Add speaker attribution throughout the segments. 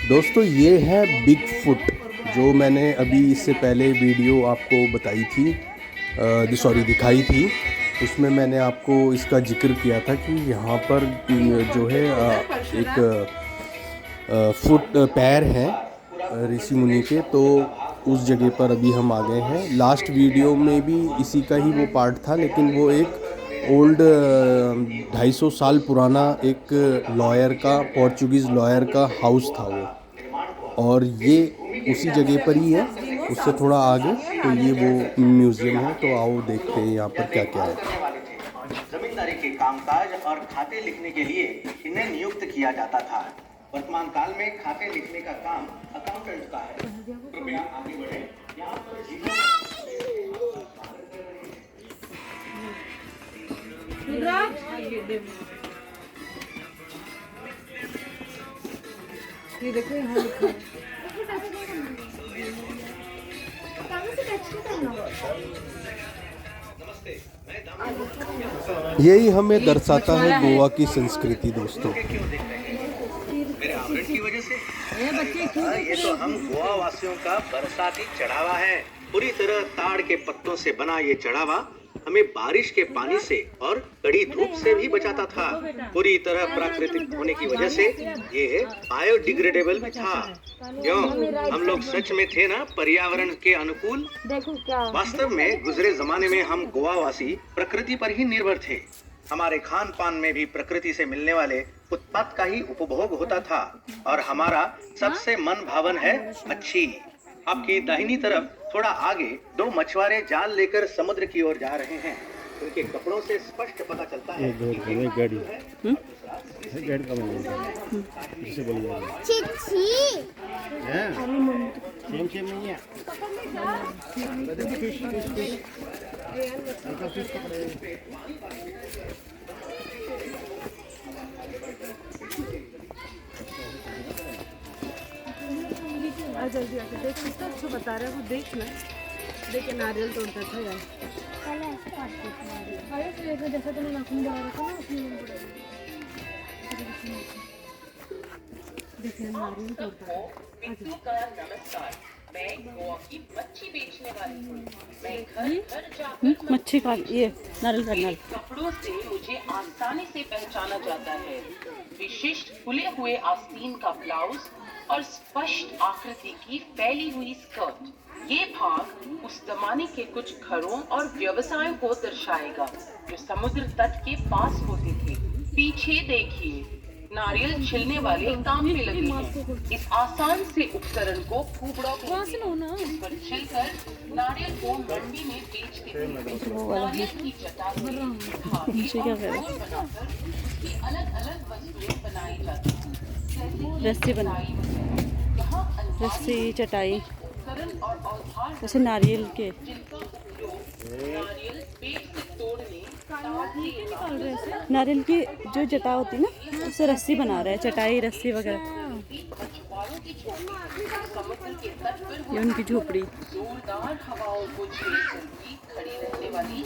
Speaker 1: दोस्तों ये है बिग फुट, जो मैंने अभी इससे पहले वीडियो आपको बताई थी, सॉरी दिखाई थी। उसमें मैंने आपको इसका जिक्र किया था कि यहाँ पर जो है एक फुट पैर हैं ऋषि मुनि के। तो उस जगह पर अभी हम आ गए हैं। लास्ट वीडियो में भी इसी का ही वो पार्ट था, लेकिन वो एक ओल्ड 250 साल पुराना एक लॉयर का, पोर्चुगीज़ लॉयर का हाउस था वो। और ये उसी जगह पर ही है, उससे थोड़ा आगे। तो ये वो म्यूज़ियम है। तो आओ देखते हैं यहाँ पर क्या क्या है।
Speaker 2: जमींदारी के कामकाज और खाते लिखने के लिए इन्हें नियुक्त किया जाता था। वर्तमान काल में खाते लिखने का काम अकाउंटेंट का है। कृपया आगे बढ़े। यहाँ पर
Speaker 3: ये देखो यहाँ लिखा है।
Speaker 1: यही हमें दर्शाता है गोवा की संस्कृति दोस्तों।
Speaker 2: मेरे आवरण की वजह से ये तो हम गोवा वासियों का बरसाती चढ़ावा है। पूरी तरह ताड़ के पत्तों से बना ये चढ़ावा हमें बारिश के पानी से और कड़ी धूप से भी बचाता था। पूरी तरह प्राकृतिक होने की वजह से ये बायोडिग्रेडेबल था। क्यों, हम लोग सच में थे ना पर्यावरण के अनुकूल। वास्तव में गुजरे जमाने में हम गोवावासी प्रकृति पर ही निर्भर थे। हमारे खान पान में भी प्रकृति से मिलने वाले उत्पाद का ही उपभोग होता था। और हमारा सबसे मन भावन है मच्छी। आपकी दाहिनी तरफ थोड़ा आगे दो मछुआरे जाल लेकर समुद्र की ओर जा रहे हैं। उनके कपड़ों से स्पष्ट पता चलता है
Speaker 3: आ जल्दी आके देख, कितना अच्छा बता रहा है वो। देख ना, देखे नारियल तोड़ता था यार। अरे फिर जैसा तुमने नाखून बढ़ा रखा ना, उसमें मन बढ़ा देखिए नारियल तोड़ता है।
Speaker 4: बिट्टू का नमस्कार। मैं गोवा की मच्छी बेचने वाली हूँ। मैं घर घर जाकर
Speaker 5: मच्छी का ये नारियल का नारियल
Speaker 4: कपड़ों से मुझे आसानी से पहचाना जाता है। विशिष्ट खुले हुए आस्तीन का ब्लाउज और स्पष्ट आकृति की फैली हुई स्कर्ट। ये भाग उस जमाने के कुछ घरों और व्यवसायों को दर्शाएगा जो समुद्र तट के पास होते थे। पीछे देखिए, नारियल छिलने वाले काम में लगे हैं। इस आसान से उपकरण को फूबड़ा कहते हैं। इस पर छिलकर नारियल को मंडी में बेच देते हैं। नारियल की चटाई धागे और रोल बनाकर उसकी अलग-अलग वस्तुएं बनाई जाती हैं।
Speaker 5: रस्सी बनाई, रस्सी चटाई,
Speaker 4: उपकरण और औजार
Speaker 5: जैसे नारियल के
Speaker 4: जिनका उपयोग नारियल पेड़ से तोड़ने, काटने,
Speaker 5: नारियल की जो जटा होती है ना, उससे रस्सी बना रहा है। चटाई, रस्सी वगैरह।
Speaker 4: मछुआरों की झोपड़ी समुद्र के तट पर
Speaker 5: ये उनकी झोपड़ी।
Speaker 4: जोरदार हवाओं को झेल कर खड़ी रहने वाली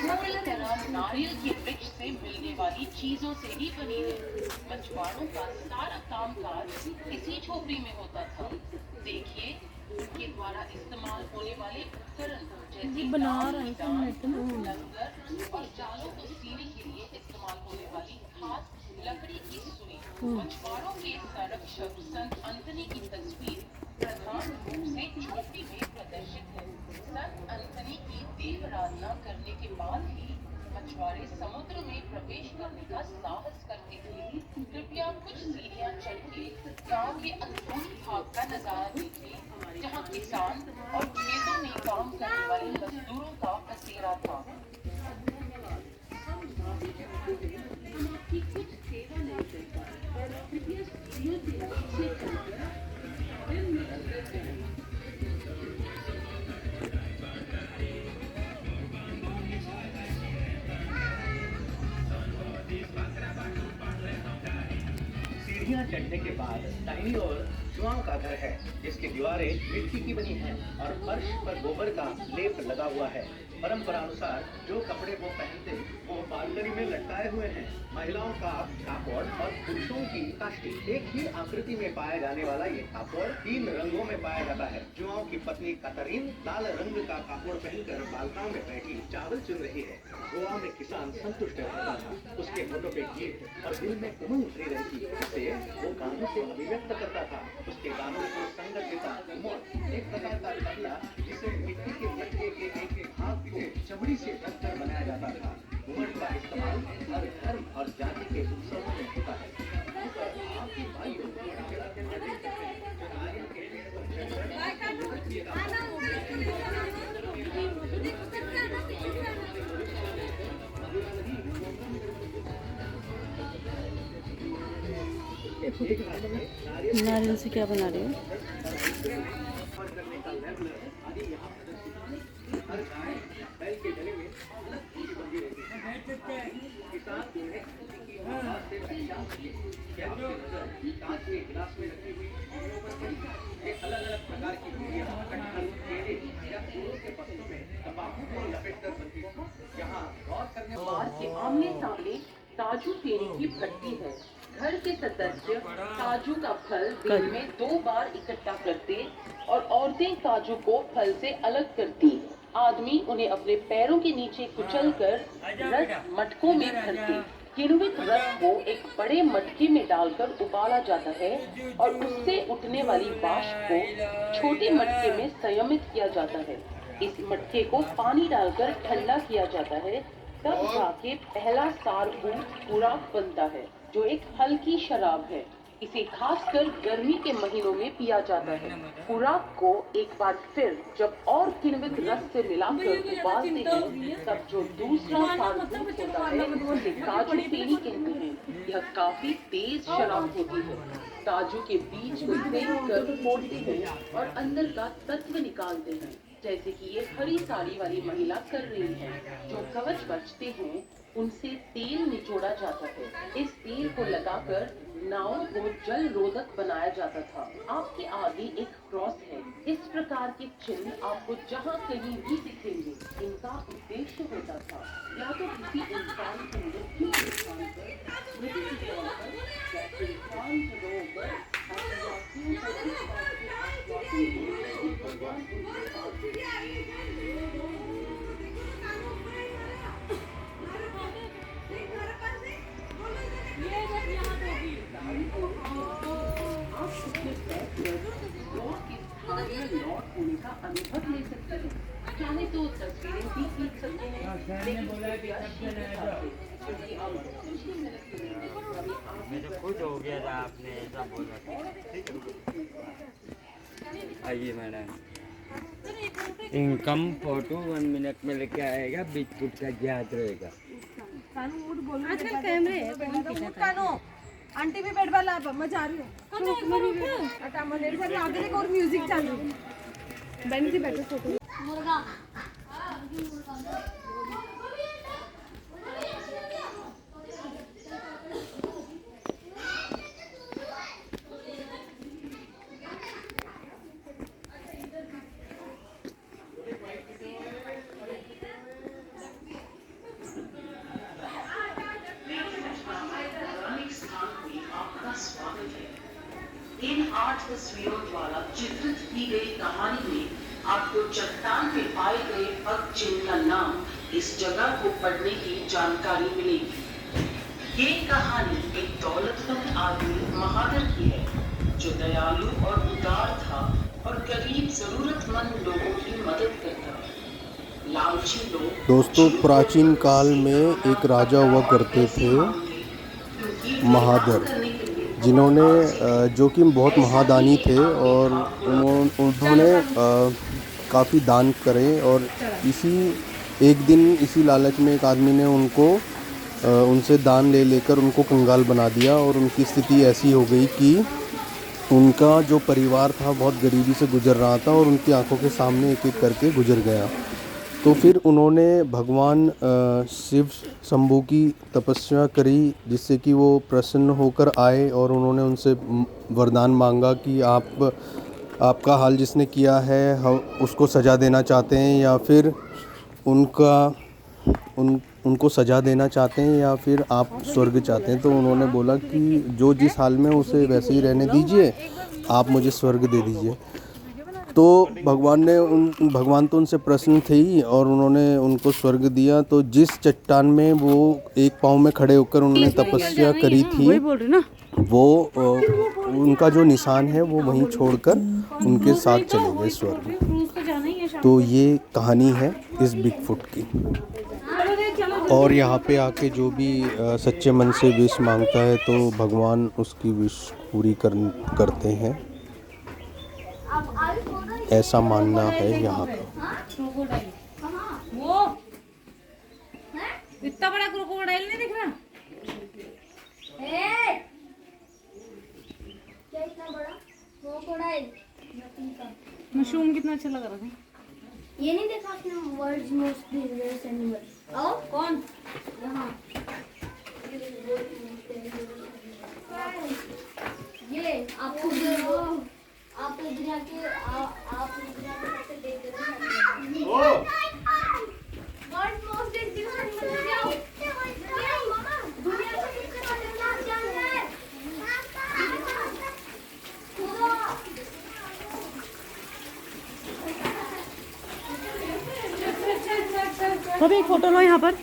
Speaker 4: पूरी तरह नारियल के वृक्ष से मिलने वाली चीजों से ही बनी है। मछुआरों का सारा कामकाज इसी झोपड़ी में होता था। देखिए, उनके द्वारा इस्तेमाल होने वाले उपकरण जैसे
Speaker 3: बना रहा है तो
Speaker 4: लंगर और जालों को सीने के लिए इस्तेमाल होने वाली खास लकड़ी की सुई। मछुआरों के संरक्षक संत अंतनी की तस्वीर प्रधान रूप से झोपड़ी में प्रदर्शित है। संत अंतनी की देव आराधना करने के बाद ही मछुआरे समुद्र में प्रवेश करने का साहस करते थे। कृपया कुछ सीढ़ियां चढ़ के गांव के अद्भुत भाग का नजारा देखिए, जहां किसान और खेतों में काम करने वाले मजदूरों का बसेरा था।
Speaker 2: सीढ़ियां चढ़ने के बाद दाहिनी ओर जुआओं का घर है, जिसकी दीवारें मिट्टी की बनी हैं और फर्श पर गोबर का लेप लगा हुआ है। परंपरा अनुसार जो कपड़े वो पहनते वो बालकनी में लटकाए हुए हैं। महिलाओं का कापड़ और पुरुषों की काष्टी। एक ही आकृति में पाया जाने वाला ये कापड़ 3 रंगों में पाया जाता है। जुआओं की पत्नी कतरीन लाल रंग का कापड़ पहनकर बालकनी में बैठी चावल चुन रही है। गोवा में किसान संतुष्ट रहता था। उसके होठों पे गीत और दिल में उमंग भरी रहती, जिसे वो गानों से अभिव्यक्त करता था। उसके गानों को संगत देता घूमर, एक प्रकार का तबला जिसे मिट्टी के मटके के एक भाग को चमड़ी से ढककर बनाया जाता था। घूमर का इस्तेमाल हर धर्म और जाति के उत्सवों में होता है। आपकी भाइयों
Speaker 5: नारियल से क्या बना रही हो?
Speaker 2: अलग-अलग प्रकार की चीज़ें कटहल, केले या फूलों के पत्तों में तंबाकू को लपेटकर बनती थी। यहाँ गौर करने
Speaker 4: द्वार के आमने सामने काजू पेड़ी की भट्टी है। घर के सदस्य काजू का फल दिन में 2 बार इकट्ठा करते और औरतें काजू को फल से अलग करती। आदमी उन्हें अपने पैरों के नीचे कुचलकर रस मटकों में भरते। किण्वित रस को एक बड़े मटके में डालकर उबाला जाता है और उससे उठने वाली वाष्प को छोटे मटके में संयमित किया जाता है। इस मटके को पानी डालकर ठंडा किया जाता है, तब जाके पहला सारबूत खुराक बनता है, जो एक हल्की शराब है। इसे खासकर गर्मी के महीनों में पिया जाता है। खुराक को एक बार फिर जब और किण्वित रस से मिलाकर उबालते हैं, तब जो दूसरा सारबूत होता है उसे काजू पेड़ी कहते हैं। यह काफी तेज शराब होती है। काजू के बीज को सेक कर फोड़ते हैं और अंदर का तत्व निकालते हैं, जैसे कि ये हरी साड़ी वाली महिला कर रही है। जो कवच बचते हैं उनसे तेल निचोड़ा जाता है। इस तेल को लगाकर नाव को जल रोधक बनाया जाता था। आपके आगे एक क्रॉस है। इस प्रकार के चिन्ह आपको जहाँ कहीं भी दिखेंगे। इनका उद्देश्य होता था या तो किसी इंसान की मृत्यु के स्थान पर स्मृति के तौर पर या इंसान सरोवर आदिवासियों को इस बात के आश्वासन देने कि भगवान उनके लौट होने का अनुभव ले सकते हैं। चाहे तो तस्वीरें भी खींच सकते हैं, लेकिन
Speaker 6: मेरे खुद हो गया था, आपने ऐसा बोला था। आइए मैडम, इनकम फोटो 1 मिनट में लेके आएगा, बिस्कुट का याद रहेगा।
Speaker 3: आजकल कैमरे है आंटी भी बैठ वाला मैं जा रही हूँ। आगे देखो और म्यूजिक चालू है। बहन जी बैठो फोटो।
Speaker 4: इन 8 तस्वीरों द्वारा चित्रित की गई कहानी में आपको चट्टान पे पाए गए पग चिन्ह का नाम, इस जगह को पढ़ने की जानकारी मिलेगी। ये कहानी एक दौलतमंद आदमी महादर की है, जो दयालु और उदार था और गरीब जरूरतमंद लोगों की मदद करता। लालची लोग
Speaker 1: दोस्तों, प्राचीन काल में एक राजा हुआ करते थे महादर, जिन्होंने जो कि बहुत महादानी थे और उन्होंने काफ़ी दान करे। और एक दिन इसी लालच में एक आदमी ने उनसे दान लेकर उनको कंगाल बना दिया। और उनकी स्थिति ऐसी हो गई कि उनका जो परिवार था बहुत गरीबी से गुजर रहा था और उनकी आंखों के सामने एक एक करके गुजर गया। तो फिर उन्होंने भगवान शिव शंभू की तपस्या करी, जिससे कि वो प्रसन्न होकर आए और उन्होंने उनसे वरदान मांगा कि आपका हाल जिसने किया है हम उसको सज़ा देना चाहते हैं या फिर उनको सज़ा देना चाहते हैं या फिर आप स्वर्ग चाहते हैं। तो उन्होंने बोला कि जो जिस हाल में उसे वैसे ही रहने दीजिए, आप मुझे स्वर्ग दे दीजिए। तो भगवान तो उनसे प्रसन्न थे ही और उन्होंने उनको स्वर्ग दिया। तो जिस चट्टान में वो एक पाँव में खड़े होकर उन्होंने तपस्या करी थी, वो उनका जो निशान है वो वहीं छोड़कर उनके साथ चले गए स्वर्ग। तो ये कहानी है इस बिगफुट की। और यहाँ पे आके जो भी सच्चे मन से विश मांगता है तो भगवान उसकी विश पूरी करते हैं, ऐसा मानना है यहाँ का।
Speaker 3: वो इतना बड़ा क्रोकोडाइल नहीं दिख रहा?
Speaker 7: क्या इतना बड़ा क्रोकोडाइल?
Speaker 3: मशरूम कितना अच्छा लग रहा था।
Speaker 7: ये नहीं देखा आपने वर्ल्ड्स मोस्ट डेंजरस एनिमल? आओ
Speaker 3: कौन?
Speaker 7: यहाँ ये आपको आप दुनिया के सबसे dangerous world's most dangerous animal क्या हो? दुनिया का सबसे खतरनाक जानवर।
Speaker 5: अभी एक फोटो लो यहाँ पर।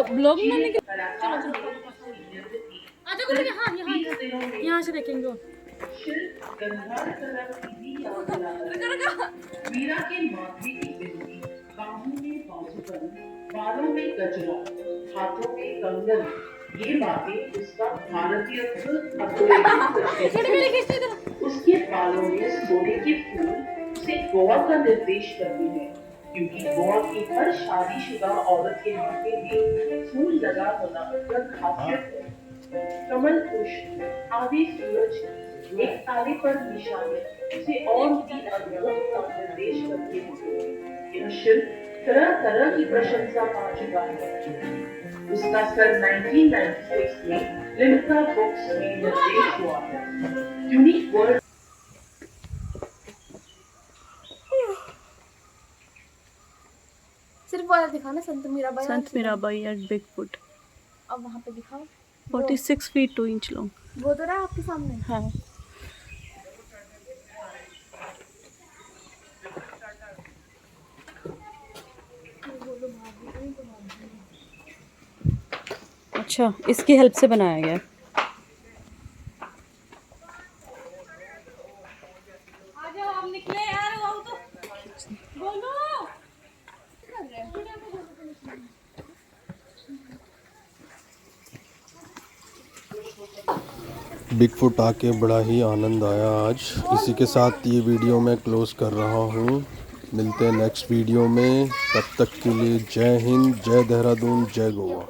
Speaker 3: ब्लॉग बनाने के आजा को यहाँ से देखेंगे।
Speaker 4: मीरा के माथे की बिंदी, बाहों में बाजूबंद, बालों में गजरा, हाथों में कंगन, ये बातें उसका भारतीयत्व उसके बालों में सोने के फूल उसे गोवा का निर्देश करते हैं, क्योंकि गोवा की हर शादीशुदा औरत के माथे में फूल लगा होना खासियत है। कमल पुष्प आदि सूरज की एक तारे पर निशानी उसे और भी अद्भुत का निर्देश करते हैं। यह शिल्प तरह तरह की प्रशंसा पा चुका है। उसका सन 1996 में लिम्का बुक्स में निर्देश हुआ है। यूनिक वर्ल्ड
Speaker 7: सिर्फ वाला दिखाना संत मीराबाई।
Speaker 5: संत मीराबाई एट बिगफुट।
Speaker 7: अब वहाँ पे दिखाओ।
Speaker 5: 46 फीट 2 इंच लॉन्ग।
Speaker 7: वो तो रहा आपके सामने।
Speaker 5: हाँ। अच्छा, इसकी हेल्प से बनाया गया है।
Speaker 3: आजा हम निकले यार, वो तो बोलो।
Speaker 1: बिगफुट आके बड़ा ही आनंद आया आज। इसी के साथ ये वीडियो मैं क्लोज़ कर रहा हूँ। मिलते हैं नेक्स्ट वीडियो में, तब तक के लिए जय हिंद, जय देहरादून, जय गोवा।